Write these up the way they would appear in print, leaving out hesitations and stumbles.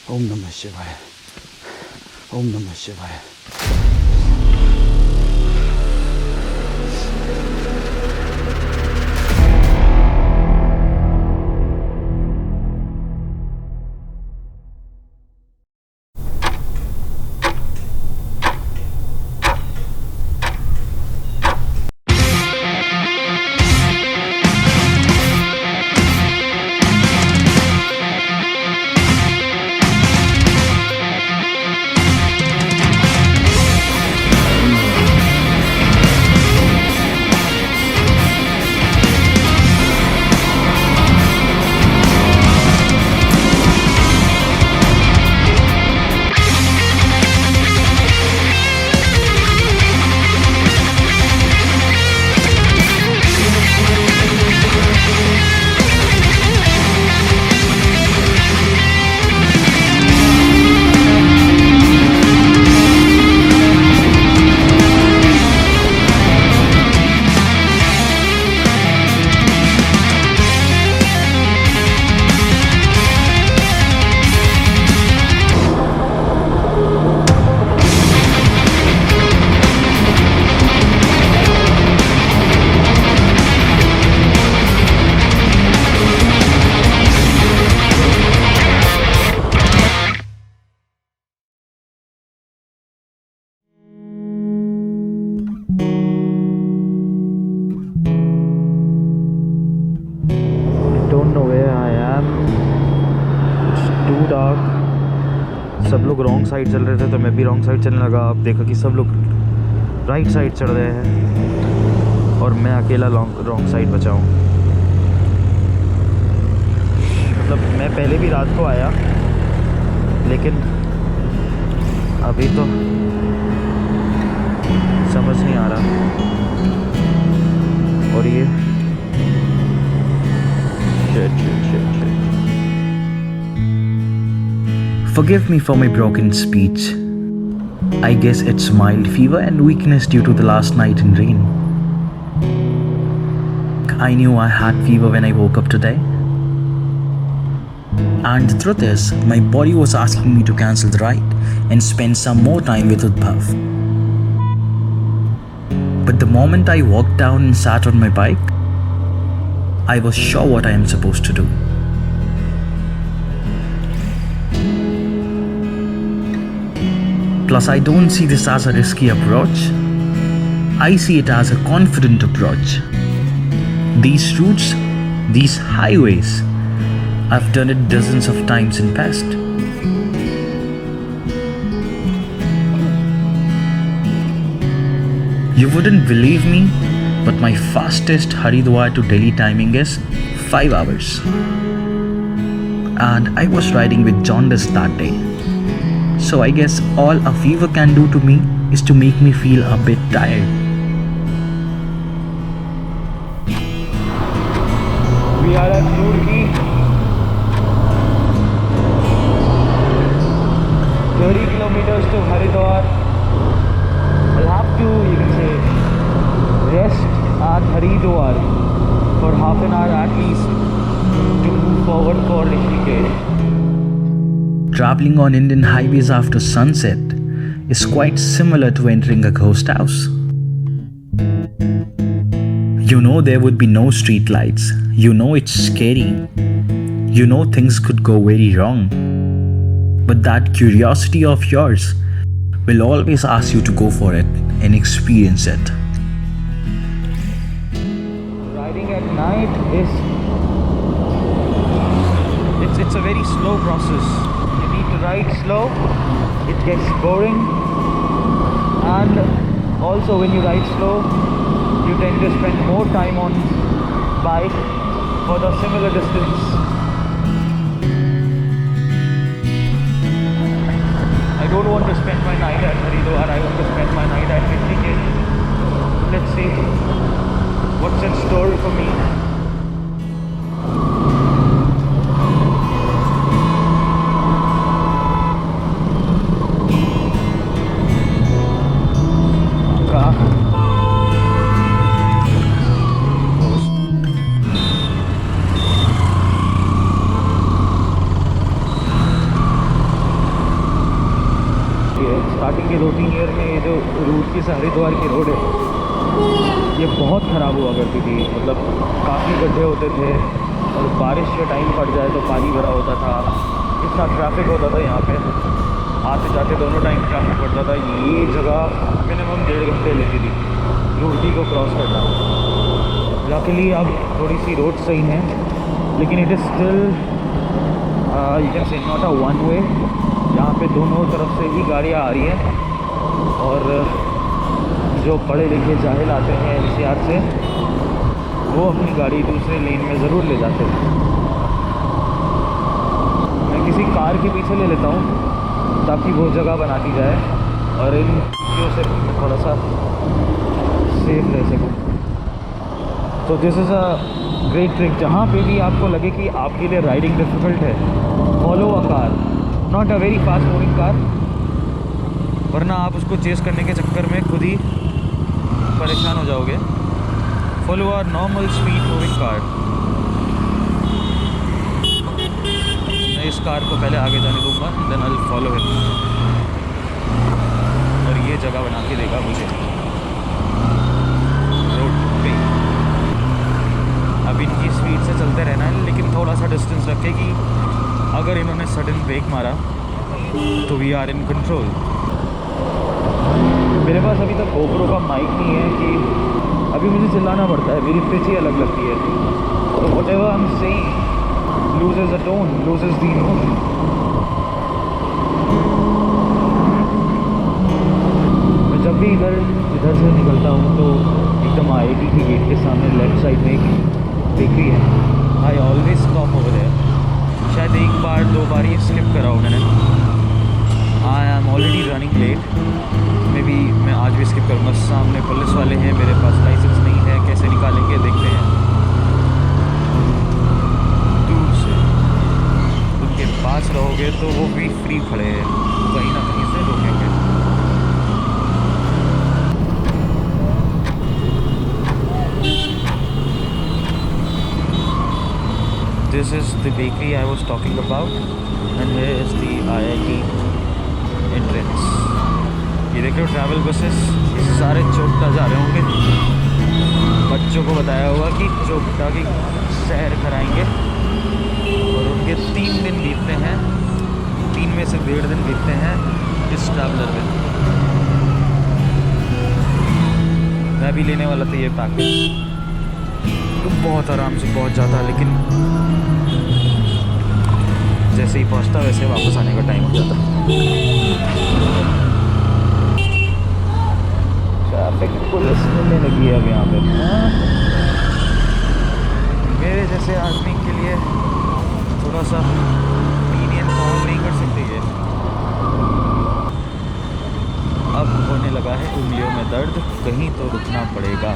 Om Namah Shivaya. Om Namah Shivaya. सब लोग wrong side चल रहे थे तो मैं भी रॉन्ग साइड चलने लगा। अब देखा कि सब लोग राइट साइड चढ़ रहे हैं और मैं अकेला रॉन्ग साइड बचा हूँ। मतलब मैं पहले भी रात को आया लेकिन अभी तो समझ नहीं आ रहा। और ये shit. Forgive me for my broken speech. I guess it's mild fever and weakness due to the last night in rain. I knew I had fever when I woke up today. And the truth is, my body was asking me to cancel the ride and spend some more time with Udbhav. But the moment I walked down and sat on my bike, I was sure what I am supposed to do. Plus, I don't see this as a risky approach. I see it as a confident approach. These routes, these highways, I've done it dozens of times in past. You wouldn't believe me, but my fastest Haridwar to Delhi timing is 5 hours. And I was riding with jaundice that day. So I guess all a fever can do to me is to make me feel a bit tired. We are at Kyunki. 30 kilometers to Haridwar. I'll have to, you can say, rest at Haridwar for half an hour at least to move forward for Rishikesh. Traveling on Indian highways after sunset is quite similar to entering a ghost house. You know there would be no street lights. You know it's scary. You know things could go very wrong. But that curiosity of yours will always ask you to go for it and experience it. Riding at night it's a very slow process. To ride slow, it gets boring, and also when you ride slow you tend to spend more time on bike for the similar distance. I don't want to spend my night at Haridwar, I want to spend my night at Rishikesh. Let's see what's in store for me. Starting के 2-3 year में ये जो root की हरिद्वार की road है ये बहुत ख़राब हुआ करती थी। मतलब काफ़ी गड्ढे होते थे और बारिश के टाइम पड़ जाए तो पानी भरा होता था, इतना ट्रैफिक होता था यहाँ पे, आते जाते दोनों टाइम ट्रैफिक पड़ता था। ये जगह मिनिमम 1.5 घंटे लेती थी रूटी को क्रॉस करना। लकीली अब थोड़ी सी रोड सही है, लेकिन it is still you can say not a one way. यहाँ पे दोनों तरफ से ही गाड़ियाँ आ रही हैं और जो पढ़े लिखे जाहिल आते हैं NCR से वो अपनी गाड़ी दूसरे लेन में ज़रूर ले जाते हैं। मैं किसी कार के पीछे ले लेता हूँ ताकि वो जगह बना दी जाए और इन चीज़ों से थोड़ा सा सेफ रह सकूँ। तो this is a great trick. जहाँ पे भी आपको लगे कि आपके लिए राइडिंग डिफ़िकल्ट है, follow a car, not a very fast moving car, वरना आप उसको चेस करने के चक्कर में खुद ही परेशान हो जाओगे। Follow a normal speed moving car. मैं इस कार को पहले आगे जाने दूंगा, then I will follow it, और ये जगह बना के देगा मुझे रोड पे। अब इनकी स्पीड से चलते रहना है, लेकिन थोड़ा सा डिस्टेंस रखे कि अगर इन्होंने सडन ब्रेक मारा तो वी आर इन कंट्रोल। मेरे पास अभी तक GoPro का माइक नहीं है कि अभी मुझे चिल्लाना पड़ता है, मेरी पिच ही अलग लगती है, तो whatever I am saying loses the tone, loses the emotion. मैं जब भी इधर से निकलता हूँ तो एकदम IIT के गेट के सामने लेफ्ट साइड में एक बेकरी है। I always stop over there. शायद 1 बार 2 बार ही स्किप करा हो मैंने। I am already running late, maybe मैं आज भी स्किप करूँगा। सामने पुलिस वाले हैं, मेरे पास लाइसेंस नहीं है, कैसे निकालेंगे देखते हैं। दूर से उनके पास रहोगे तो वो भी फ्री खड़े हैं, कहीं ना कहीं से रोकेंगे। This is the bakery I was talking about, and here is the IIT entrance. ये देखो ट्रैवल बसेस सारे चोपटा जा रहे होंगे। बच्चों को बताया होगा कि चोपटा की सैर कराएंगे, और उनके 3 दिन बीतते हैं, 3 में से 1.5 दिन बीतते हैं इस ट्रैवलर में। मैं भी लेने वाला था ये पैकेज, तो बहुत आराम से पहुंच जाता, लेकिन जैसे ही पहुंचता वैसे वापस आने का टाइम हो जाता। ट्रैफिक पुलिस मिलने लगी है अब यहाँ पे। मेरे जैसे आदमी के लिए थोड़ा सा लीनियंट माहौल नहीं कर सकते ये। अब होने लगा है उंगलियों में दर्द, कहीं तो रुकना पड़ेगा।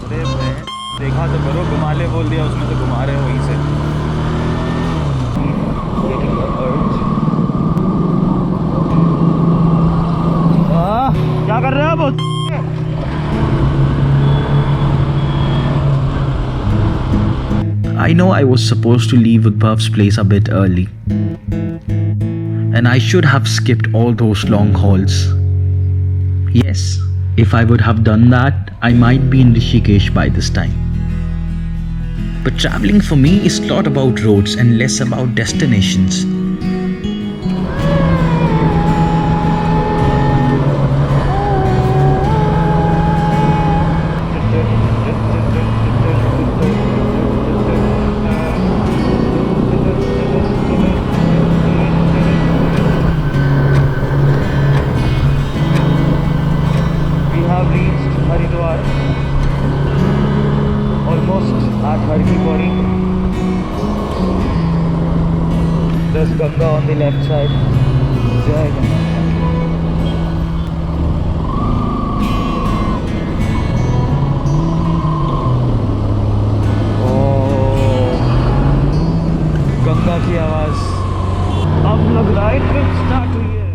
अरे मैं देखा तो करो, घुमा ले बोल दिया उसने तो घुमा रहे वहीं से। क्या कर रहे हो आप? I know I was supposed to leave Udbhav's place a bit early, and I should have skipped all those long hauls. Yes, if I would have done that, I might be in Rishikesh by this time. But traveling for me is not about roads and less about destinations. There's Ganga on the left side. Jai Ganga. Oh, Ganga की आवाज। अब लग रहा है trip start हुई है।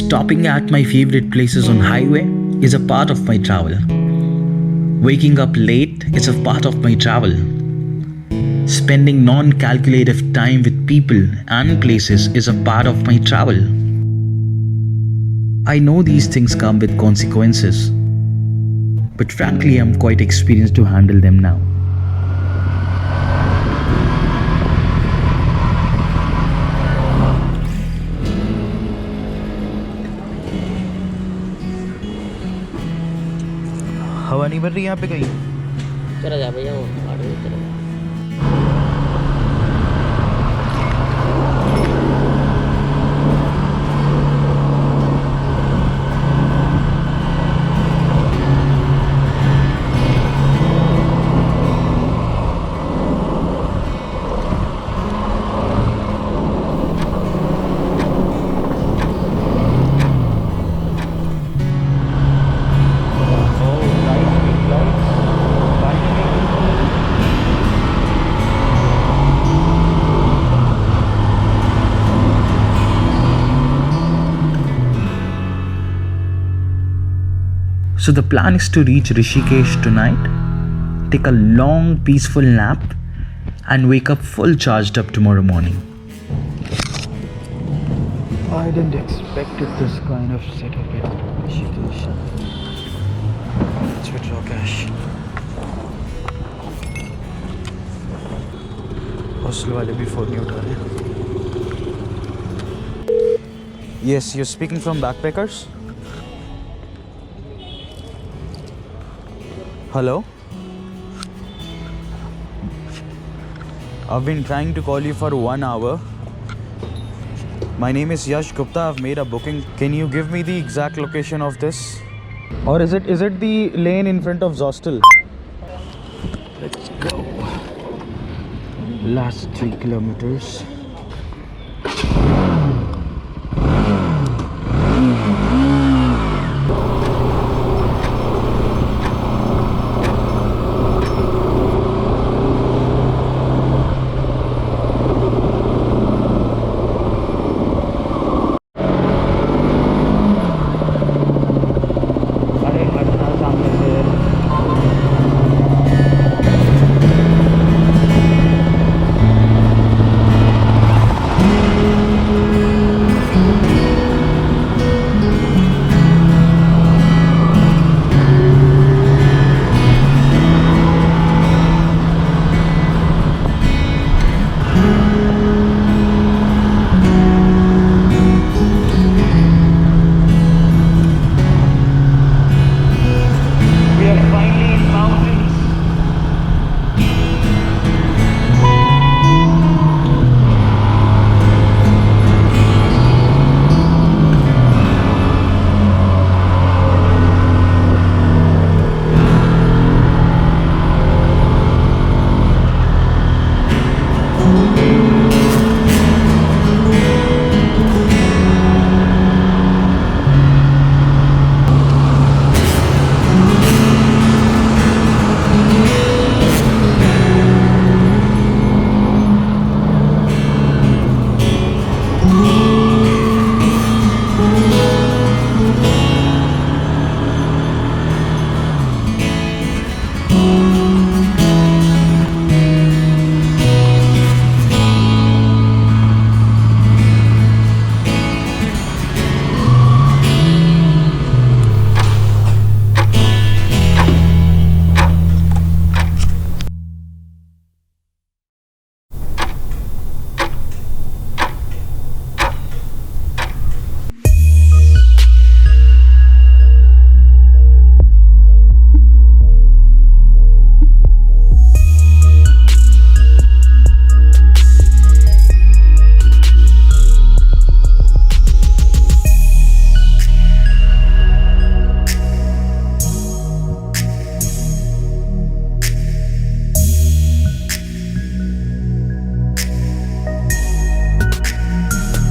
Stopping at my favorite places on highway is a part of my travel. Waking up late is a part of my travel. Spending non calculative time with people and places is a part of my travel. I know these things come with consequences, but frankly, I'm quite experienced to handle them now. हवा नहीं बन रही यहाँ पे कहीं? चला जा भैया, वो गाड़ी में चला। So the plan is to reach Rishikesh tonight, take a long peaceful nap and wake up full charged up tomorrow morning. I didn't expect this kind of setup in Rishikesh. Let's withdraw cash. Hostel वाले भी phone नहीं उठा रहे. Yes, you're speaking from Backpackers? Hello? I've been trying to call you for 1 hour. My name is Yash Gupta. I've made a booking. Can you give me the exact location of this? Or is it the lane in front of Zostel? Let's go. Last 3 kilometers.